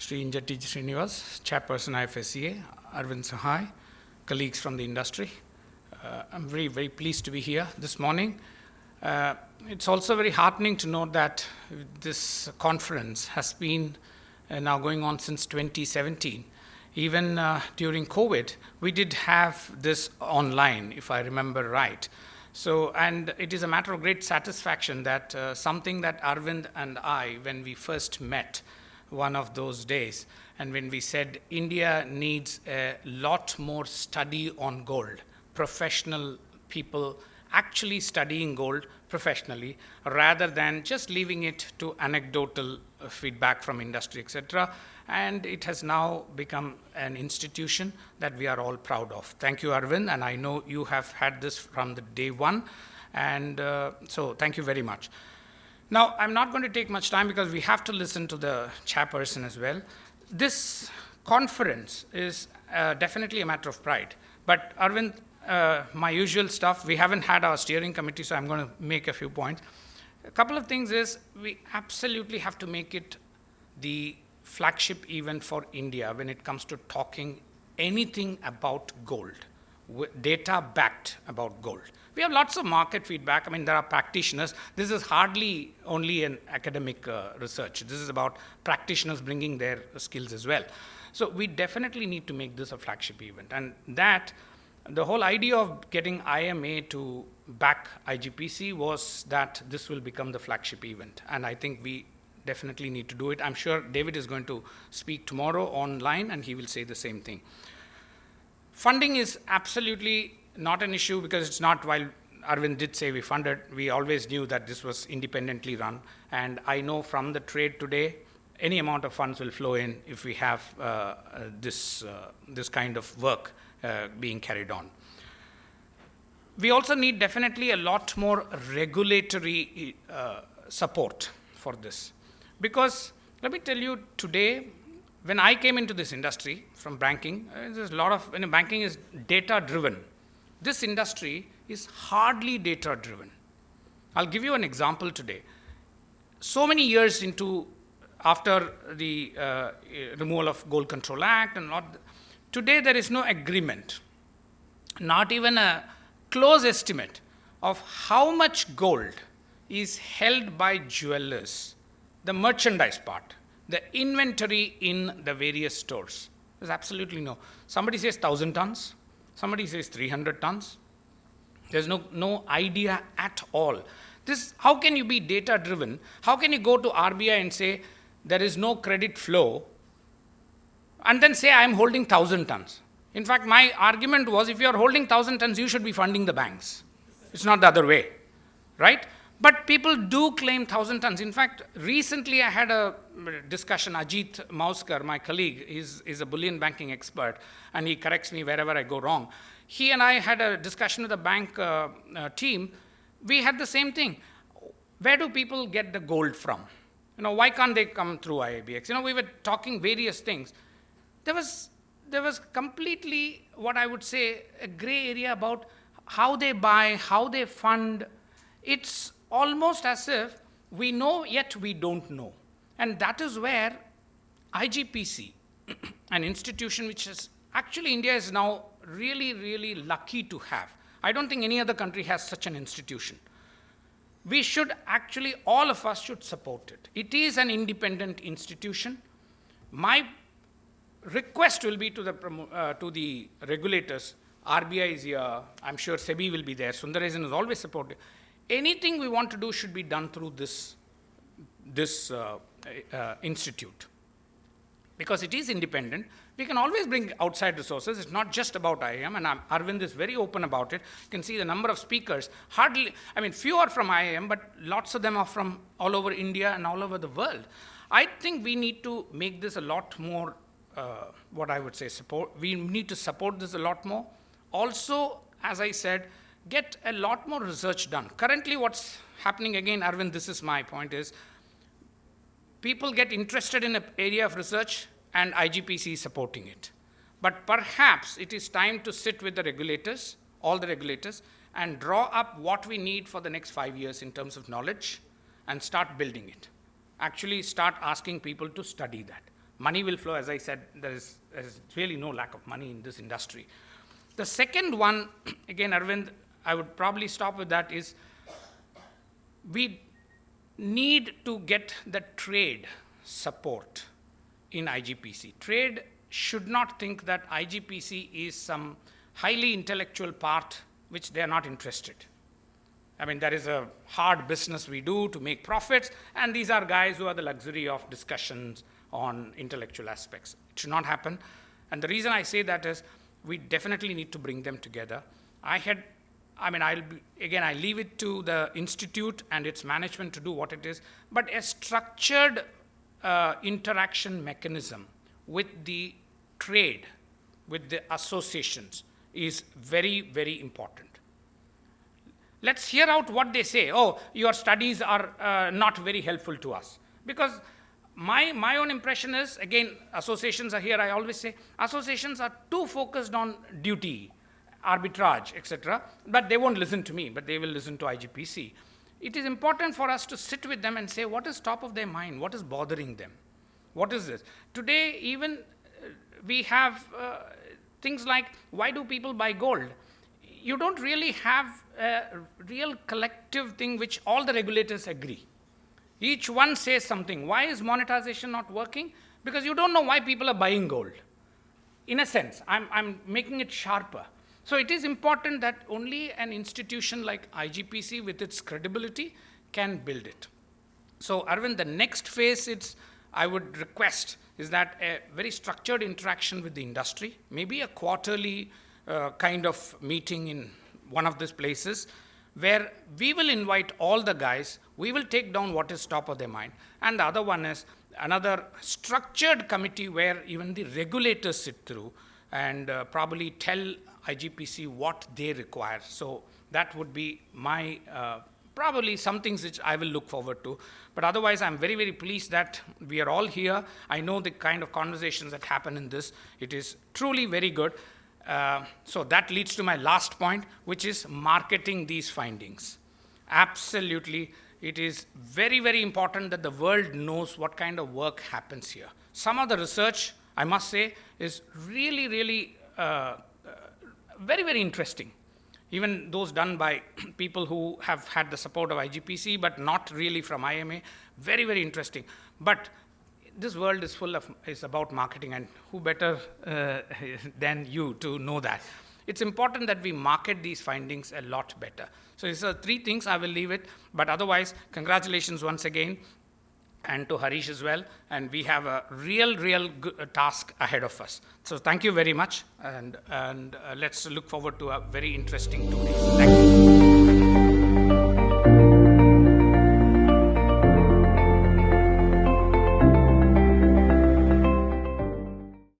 Sri Injati Srinivas, Chairperson IFSCA, Arvind Sahai, colleagues from the industry. I'm very, very pleased to be here this morning. It's also very heartening to note that this conference has been now going on since 2017. Even during COVID, we did have this online, if I remember right. So, and it is a matter of great satisfaction that something that Arvind and I, when we first met one of those days, and when we said India needs a lot more study on gold, professional people actually studying gold professionally, rather than just leaving it to anecdotal feedback from industry, etc. And it has now become an institution that we are all proud of. Thank you, Arvind, and I know you have had this from the day one, and so thank you very much. Now, I'm not going to take much time because we have to listen to the chairperson as well. This conference is definitely a matter of pride, but Arvind, my usual stuff, we haven't had our steering committee, so I'm going to make a few points. A couple of things is we absolutely have to make it the flagship event for India when it comes to talking anything about gold, data backed about gold. We have lots of market feedback. I mean, there are practitioners. This is hardly only an academic research. This is about practitioners bringing their skills as well. So we definitely need to make this a flagship event. And that, the whole idea of getting IMA to back IGPC was that this will become the flagship event. And I think we definitely need to do it. I'm sure David is going to speak tomorrow online, and he will say the same thing. Funding is absolutely not an issue because it's not, while Arvind did say we funded, we always knew that this was independently run. And I know from the trade today, any amount of funds will flow in if we have this kind of work being carried on. We also need definitely a lot more regulatory support for this. Because let me tell you, today, when I came into this industry from banking, there's a lot of, banking is data driven. This industry is hardly data driven. I'll give you an example today. So many years after the removal of Gold Control Act and today there is no agreement, not even a close estimate of how much gold is held by jewelers, the merchandise part, the inventory in the various stores. There's absolutely no. Somebody says 1,000 tons. Somebody says 300 tons. There's no idea at all. How can you be data driven? How can you go to RBI and say there is no credit flow and then say I'm holding 1,000 tons? In fact, my argument was if you're holding 1,000 tons, you should be funding the banks. It's not the other way, right? But people do claim 1,000 tons. In fact, recently I had a discussion. Ajit Mauskar, my colleague, is a bullion banking expert, and he corrects me wherever I go wrong. He and I had a discussion with the bank team. We had the same thing. Where do people get the gold from? Why can't they come through IABX? We were talking various things. There was completely, what I would say, a gray area about how they buy, how they fund. It's almost as if we know, yet we don't know. And that is where IGPC, an institution which is, actually India is now really, really lucky to have. I don't think any other country has such an institution. We should actually, all of us should support it. It is an independent institution. My request will be to the regulators. RBI is here. I'm sure SEBI will be there. Sundaresan is always supportive. Anything we want to do should be done through this institute. Because it is independent, we can always bring outside resources. It's not just about IIM, and Arvind is very open about it. You can see the number of speakers. Few are from IIM, but lots of them are from all over India and all over the world. I think we need to make this a lot more, what I would say, support. We need to support this a lot more. Also, as I said, get a lot more research done. Currently, what's happening, again, Arvind, this is my point, is people get interested in an area of research and IGPC is supporting it. But perhaps it is time to sit with the regulators, all the regulators, and draw up what we need for the next 5 years in terms of knowledge and start building it. Actually start asking people to study that. money will flow. As I said, there's really no lack of money in this industry. The second one, again, Arvind, I would probably stop with that, is we need to get the trade support in IGPC. Trade should not think that IGPC is some highly intellectual part which they are not interested. I mean, there is a hard business we do to make profits, and these are guys who are the luxury of discussions on intellectual aspects. It should not happen. And the reason I say that is we definitely need to bring them together. I leave it to the institute and its management to do what it is, but a structured interaction mechanism with the trade, with the associations, is very, very important. Let's hear out what they say. Oh, your studies are not very helpful to us. Because my own impression is, again, associations are here, I always say, associations are too focused on duty, arbitrage, etc., but they won't listen to me, but they will listen to IGPC. It is important for us to sit with them and say, what is top of their mind? What is bothering them? What is this? Today, even we have things like, why do people buy gold? You don't really have a real collective thing which all the regulators agree. Each one says something. Why is monetization not working? Because you don't know why people are buying gold. In a sense, I'm making it sharper. So it is important that only an institution like IGPC with its credibility can build it. So Arvind, the next phase I would request is that a very structured interaction with the industry, maybe a quarterly kind of meeting in one of these places, where we will invite all the guys, we will take down what is top of their mind. And the other one is another structured committee where even the regulators sit through and probably tell IGPC what they require. So that would be my, probably some things which I will look forward to. But otherwise, I'm very, very pleased that we are all here. I know the kind of conversations that happen in this. It is truly very good. So that leads to my last point, which is marketing these findings. Absolutely, it is very, very important that the world knows what kind of work happens here. Some of the research, I must say, is really, really very, very interesting. Even those done by people who have had the support of IGPC, but not really from IMA, very, very interesting. But this world is about marketing, and who better than you to know that. It's important that we market these findings a lot better. So these are three things, I will leave it, but otherwise, congratulations once again, and to Harish as well, and we have a real good task ahead of us. So thank you very much, and let's look forward to a very interesting 2 days. Thank you.